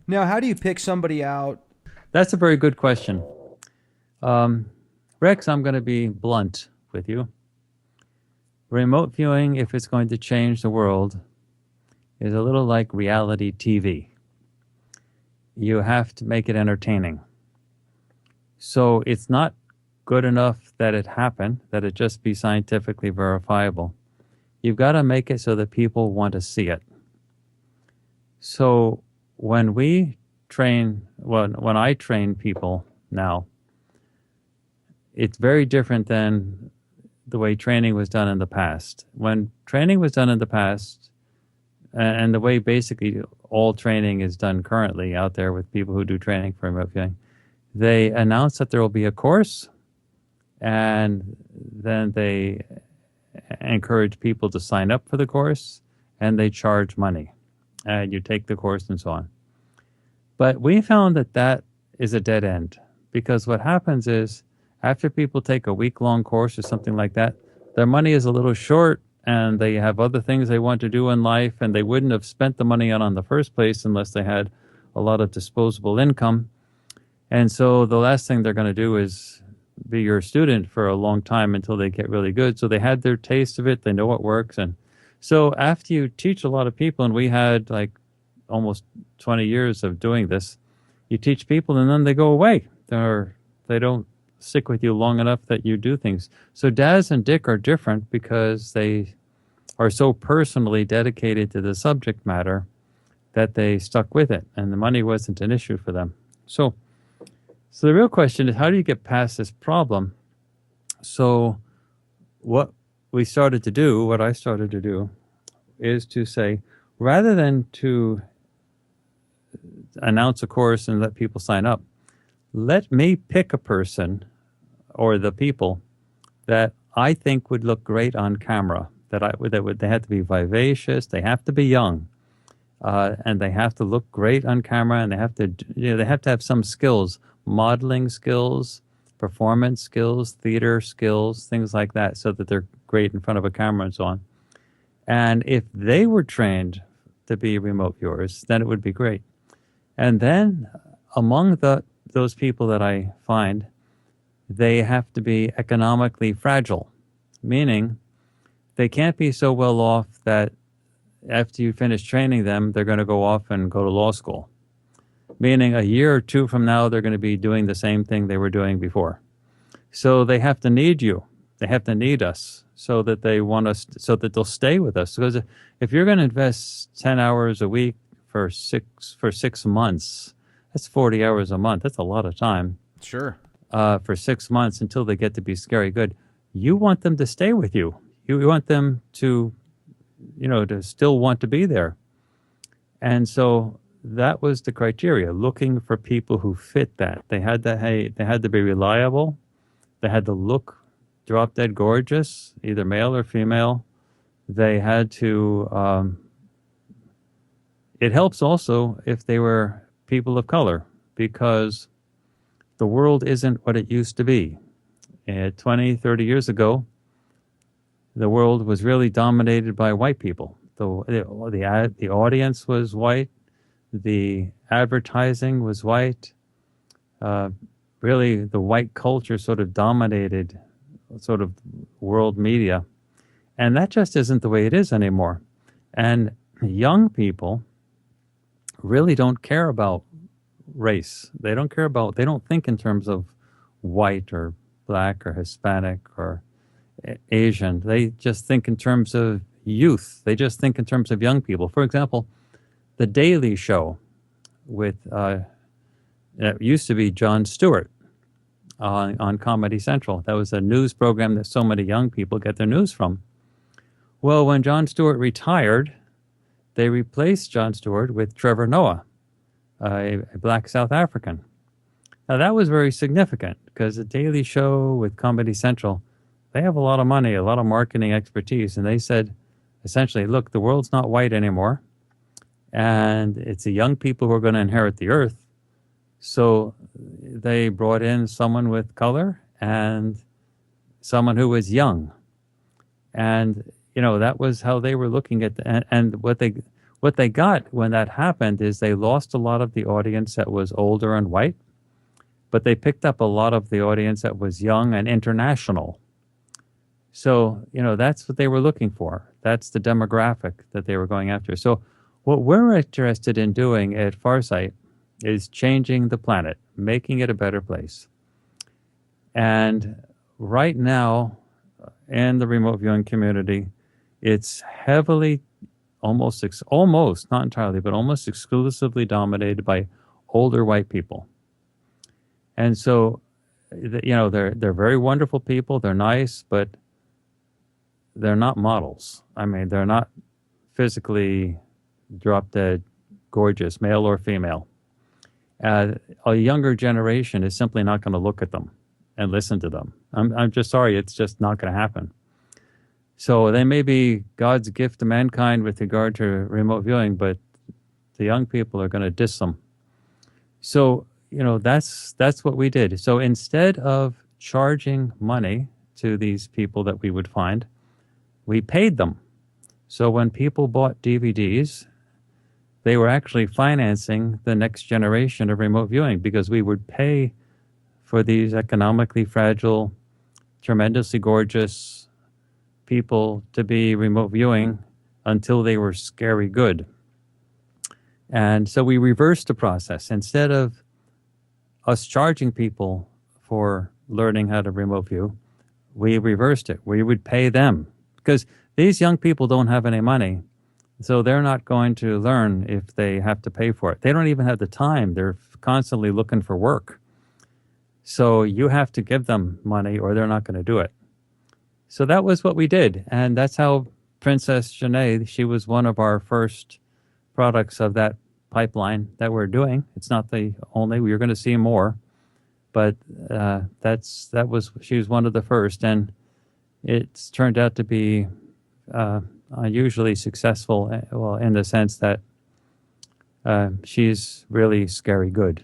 Now, how do you pick somebody out? That's a very good question. Rex, I'm going to be blunt with you. Remote viewing, if it's going to change the world, is a little like reality TV. You have to make it entertaining. So it's not good enough that it happen, that it just be scientifically verifiable. You've got to make it so that people want to see it. So when I train people now, it's very different than the way training was done in the past. When training was done in the past, and the way basically all training is done currently out there with people who do training for remote viewing, they announce that there will be a course, and then they encourage people to sign up for the course, and they charge money. And you take the course and so on. But we found that is a dead end, because what happens is after people take a week-long course or something like that, their money is a little short, and they have other things they want to do in life, and they wouldn't have spent the money on the first place unless they had a lot of disposable income. And so the last thing they're going to do is be your student for a long time until they get really good. So they had their taste of it. They know what works. And so after you teach a lot of people, and we had like almost 20 years of doing this, you teach people and then they go away. They don't stick with you long enough that you do things. So Daz and Dick are different because they are so personally dedicated to the subject matter that they stuck with it, and the money wasn't an issue for them. So the real question is, how do you get past this problem? So what I started to do is to say, rather than to announce a course and let people sign up, let me pick a person or the people that I think would look great on camera. They have to be vivacious, they have to be young, and they have to look great on camera, and they have to have some skills, modeling skills, performance skills, theater skills, things like that, so that they're great in front of a camera and so on. And if they were trained to be remote viewers, then it would be great. And then among those people that I find, they have to be economically fragile, meaning they can't be so well off that after you finish training them, they're going to go off and go to law school. Meaning a year or two from now, they're going to be doing the same thing they were doing before. So they have to need you. They have to need us so that they want us, so that they'll stay with us. Because if you're going to invest 10 hours a week for 6 months, that's 40 hours a month. That's a lot of time. Sure. For 6 months until they get to be scary good. You want them to stay with you. You want them to, to still want to be there. And so that was the criteria, looking for people who fit that. They had to be reliable. They had to look drop dead gorgeous, either male or female. They had to, It helps also if they were people of color, because the world isn't what it used to be. 20, 30 years ago, the world was really dominated by white people. The audience was white. The advertising was white. Really, the white culture sort of dominated sort of world media. And that just isn't the way it is anymore. And young people really don't care about race. They don't think in terms of white or black or Hispanic or Asian. They just think in terms of youth. They just think in terms of young people. For example, The Daily Show with, it used to be Jon Stewart on Comedy Central. That was a news program that so many young people get their news from. Well, when Jon Stewart retired, they replaced Jon Stewart with Trevor Noah, a black South African. Now, that was very significant because The Daily Show with Comedy Central, they have a lot of money, a lot of marketing expertise, and they said, essentially, look, the world's not white anymore, and it's the young people who are going to inherit the earth. So they brought in someone with color and someone who was young. And, that was how they were looking at and what they got when that happened is they lost a lot of the audience that was older and white, but they picked up a lot of the audience that was young and international. So, that's what they were looking for. That's the demographic that they were going after. So what we're interested in doing at Farsight is changing the planet, making it a better place. And right now, in the remote viewing community, it's heavily, almost, not entirely, but almost exclusively dominated by older white people. And so, they're very wonderful people. They're nice, but they're not models. I mean, they're not physically drop-dead gorgeous, male or female. A younger generation is simply not going to look at them and listen to them. I'm just sorry, it's just not going to happen. So they may be God's gift to mankind with regard to remote viewing, but the young people are going to diss them. So, that's what we did. So instead of charging money to these people that we would find, we paid them. So when people bought DVDs, they were actually financing the next generation of remote viewing because we would pay for these economically fragile, tremendously gorgeous people to be remote viewing until they were scary good. And so we reversed the process. Instead of us charging people for learning how to remote view, we reversed it. We would pay them because these young people don't have any money. So they're not going to learn if they have to pay for it. They don't even have the time. They're constantly looking for work. So you have to give them money or they're not going to do it. So that was what we did. And that's how Princess Janae, she was one of our first products of that pipeline that we're doing. It's not the only, we're going to see more. But she was one of the first. And it's turned out to be unusually successful, well, in the sense that she's really scary good.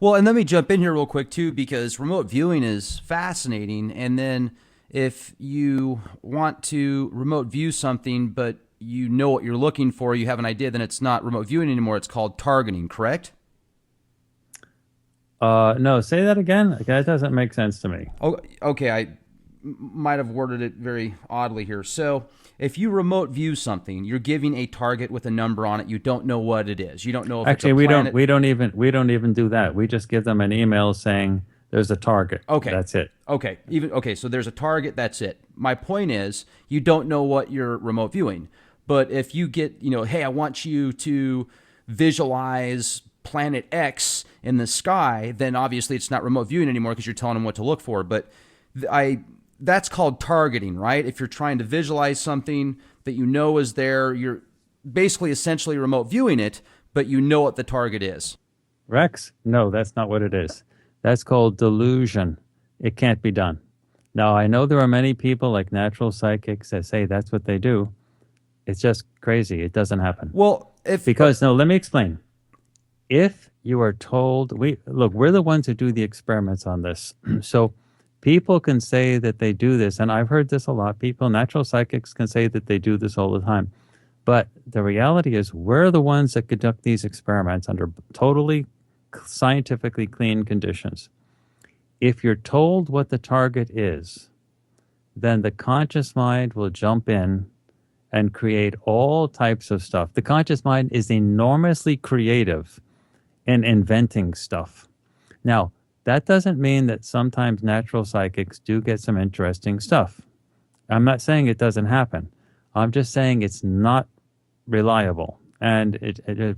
Well, and let me jump in here real quick, too, because remote viewing is fascinating. And then if you want to remote view something, but you know what you're looking for, you have an idea, then it's not remote viewing anymore. It's called targeting, correct? No, say that again. That doesn't make sense to me. Oh, okay, I might have worded it very oddly here. So if you remote view something, you're giving a target with a number on it. You don't know what it is. You don't know if actually it's a planet. we don't even do that. We just give them an email saying there's a target. Okay, that's it. Okay, so there's a target. That's it. My point is, you don't know what you're remote viewing. But if you get, hey, I want you to visualize planet X in the sky, then obviously it's not remote viewing anymore because you're telling them what to look for. But that's called targeting, right? If you're trying to visualize something that you know is there, you're basically essentially remote viewing it, but you know what the target is. Rex, no, that's not what it is. That's called delusion. It can't be done. Now, I know there are many people like natural psychics that say that's what they do. It's just crazy. It doesn't happen. Well, Because no, let me explain. If you are told, we're the ones who do the experiments on this. So people can say that they do this, and I've heard this a lot. People, natural psychics, can say that they do this all the time. But the reality is we're the ones that conduct these experiments under totally scientifically clean conditions. If you're told what the target is, then the conscious mind will jump in and create all types of stuff. The conscious mind is enormously creative in inventing stuff. Now, that doesn't mean that sometimes natural psychics do get some interesting stuff. I'm not saying it doesn't happen. I'm just saying it's not reliable. And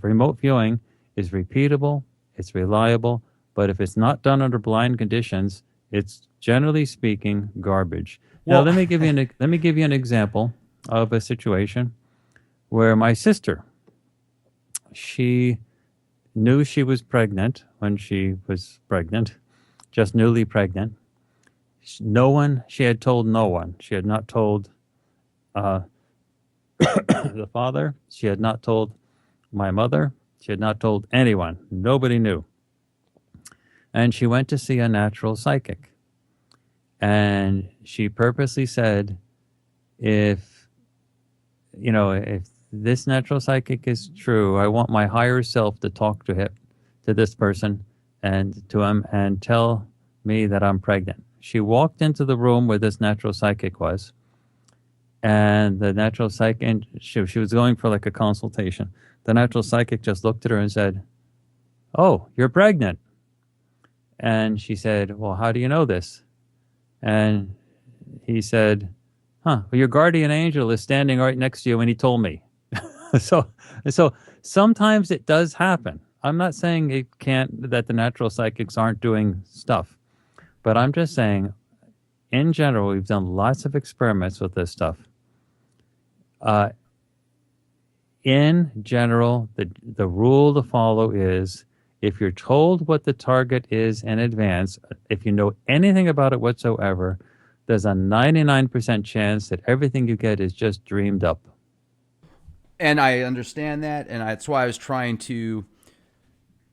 remote viewing is repeatable, it's reliable, but if it's not done under blind conditions, it's generally speaking garbage. Now, let me give you an example of a situation where my sister, she knew she was pregnant when she was pregnant, just newly pregnant. She had told no one. She had not told the father. She had not told my mother. She had not told anyone. Nobody knew. And she went to see a natural psychic. And she purposely said, if this natural psychic is true, I want my higher self to talk to this person and to him and tell me that I'm pregnant. She walked into the room where this natural psychic was, and the natural psychic, she was going for like a consultation. The natural psychic just looked at her and said, "Oh, you're pregnant." And she said, "Well, how do you know this?" And he said, "Well, your guardian angel is standing right next to you, and he told me." So sometimes it does happen. I'm not saying that the natural psychics aren't doing stuff, but I'm just saying, in general, we've done lots of experiments with this stuff. In general, the rule to follow is, if you're told what the target is in advance, if you know anything about it whatsoever, there's a 99% chance that everything you get is just dreamed up. And I understand that, and that's why I was trying to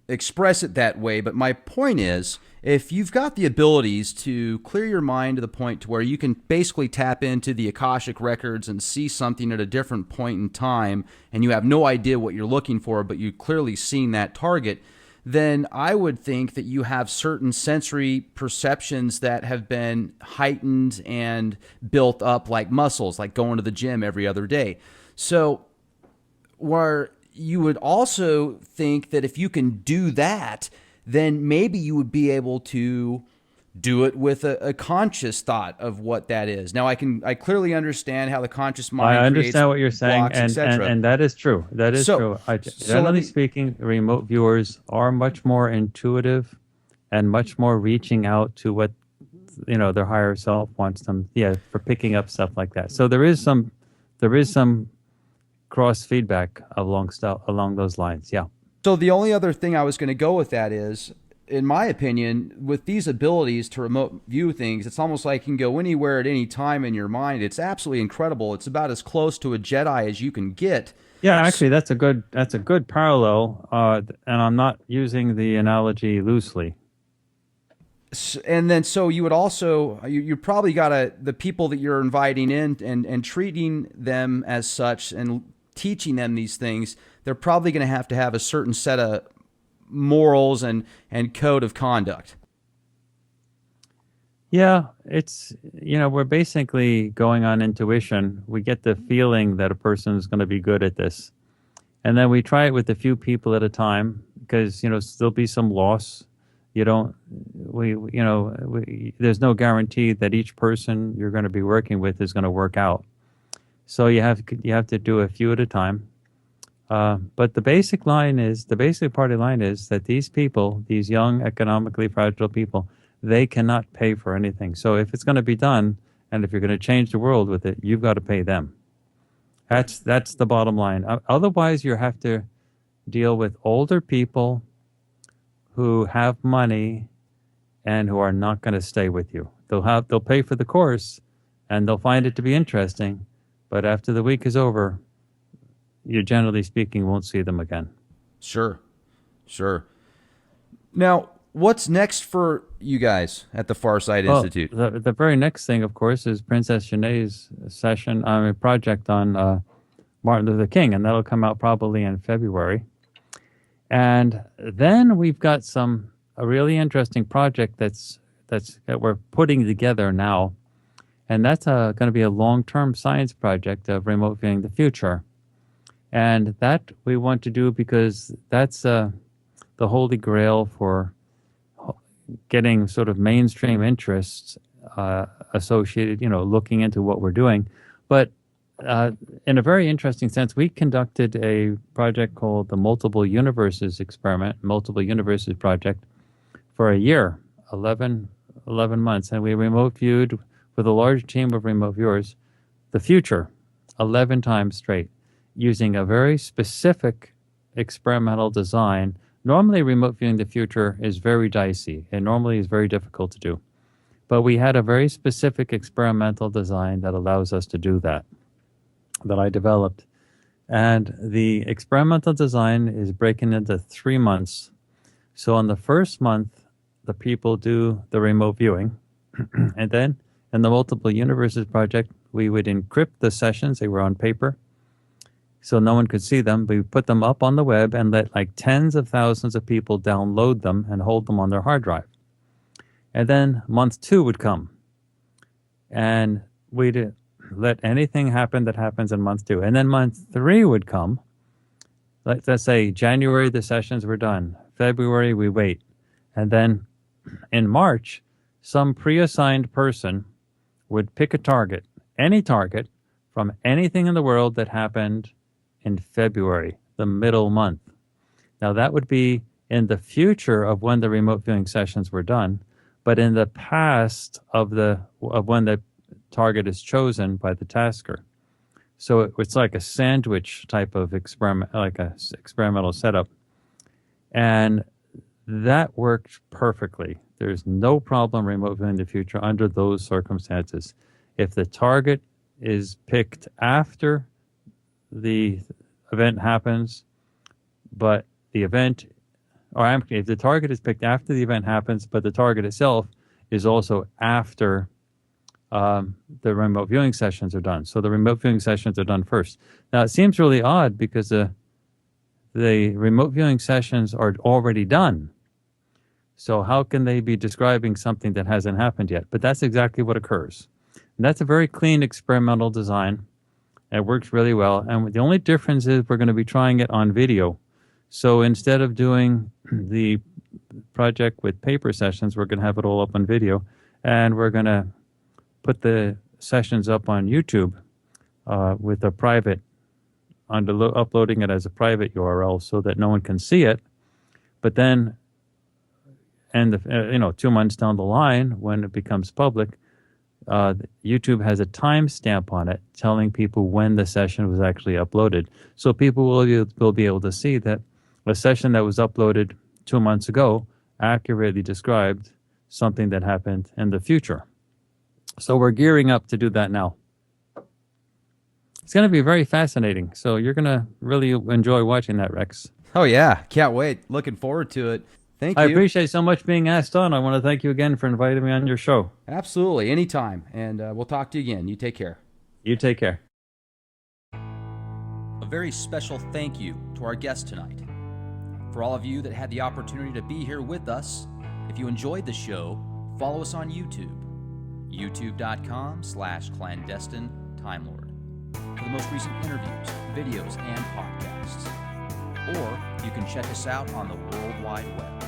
express it that way. But my point is, if you've got the abilities to clear your mind to the point to where you can basically tap into the Akashic records and see something at a different point in time, and you have no idea what you're looking for, but you've clearly seen that target, then I would think that you have certain sensory perceptions that have been heightened and built up like muscles, like going to the gym every other day. So where you would also think that if you can do that, then maybe you would be able to do it with a conscious thought of what that is. Now, I clearly understand how the conscious mind I understand what you're saying, blocks, and that is true. That is true. Generally speaking, remote viewers are much more intuitive and much more reaching out to what their higher self wants them. Yeah, for picking up stuff like that. So there is some cross feedback along those lines. Yeah. So the only other thing I was going to go with that is, in my opinion, with these abilities to remote view things, it's almost like you can go anywhere at any time in your mind. It's absolutely incredible. It's about as close to a Jedi as you can get. Yeah, actually, that's a good parallel, and I'm not using the analogy loosely. And then, so you would also, you probably got the people that you're inviting in and treating them as such and teaching them these things, they're probably going to have a certain set of morals and code of conduct. Yeah, it's, we're basically going on intuition. We get the feeling that a person is going to be good at this. And then we try it with a few people at a time because, there'll be some loss. There's no guarantee that each person you're going to be working with is going to work out. So you have to do a few at a time. But the basic party line is that these people, these young, economically fragile people, they cannot pay for anything. So if it's going to be done, and if you're going to change the world with it, you've got to pay them. That's the bottom line. Otherwise, you have to deal with older people who have money and who are not going to stay with you. They'll pay for the course, and they'll find it to be interesting. But after the week is over, you generally speaking won't see them again. Sure. Now, what's next for you guys at the Farsight Institute? The very next thing, of course, is Princess Janae's project on Martin Luther King, and that'll come out probably in February. And then we've got a really interesting project that we're putting together now, and that's going to be a long-term science project of remote viewing the future. And that we want to do because that's the holy grail for getting sort of mainstream interests associated, looking into what we're doing. But in a very interesting sense, we conducted a project called the Multiple Universes Project, for a year, 11 months. And we remote viewed with a large team of remote viewers the future 11 times straight, using a very specific experimental design. Normally, remote viewing the future is very dicey and normally is very difficult to do. But we had a very specific experimental design that allows us to do that I developed. And the experimental design is breaking into 3 months. So on the first month, the people do the remote viewing. And then in the Multiple Universes Project, we would encrypt the sessions. They were on paper, so no one could see them. We put them up on the web and let like tens of thousands of people download them and hold them on their hard drive. And then month 2 would come, and we'd let anything happen that happens in month 2. And then month 3 would come. Let's say January, the sessions were done. February, we wait. And then in March, some pre-assigned person would pick a target, any target, from anything in the world that happened in February, the middle month. Now that would be in the future of when the remote viewing sessions were done, but in the past of when the target is chosen by the tasker. So it's like a sandwich type of experiment, like a experimental setup. And that worked perfectly. There's no problem remote viewing the future under those circumstances. If the target is picked after the event happens, but the event, if the target is picked after the event happens, but the target itself is also after the remote viewing sessions are done. So the remote viewing sessions are done first. Now it seems really odd because the remote viewing sessions are already done. So how can they be describing something that hasn't happened yet? But that's exactly what occurs. And that's a very clean experimental design. It works really well. And the only difference is we're going to be trying it on video. So instead of doing the project with paper sessions, we're going to have it all up on video. And we're going to put the sessions up on YouTube with a private, uploading it as a private URL so that no one can see it. But then, 2 months down the line, when it becomes public, YouTube has a timestamp on it telling people when the session was actually uploaded. So people will be able to see that a session that was uploaded 2 months ago accurately described something that happened in the future. So we're gearing up to do that now. It's going to be very fascinating. So you're going to really enjoy watching that, Rex. Oh, yeah. Can't wait. Looking forward to it. Thank you. I appreciate so much being asked on. I want to thank you again for inviting me on your show. Absolutely. Anytime. And we'll talk to you again. You take care. You take care. A very special thank you to our guest tonight. For all of you that had the opportunity to be here with us, if you enjoyed the show, follow us on YouTube. youtube.com/clandestine Time Lord for the most recent interviews, videos, and podcasts. Or you can check us out on the World Wide Web,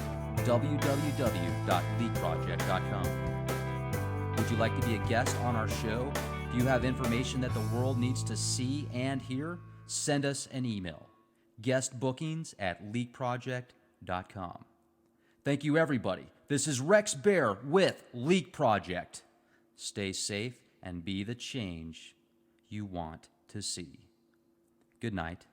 www.leakproject.com. Would you like to be a guest on our show? Do you have information that the world needs to see and hear? Send us an email, guestbookings@leakproject.com. Thank you, everybody. This is Rex Bear with Leak Project. Stay safe and be the change you want to see. Good night.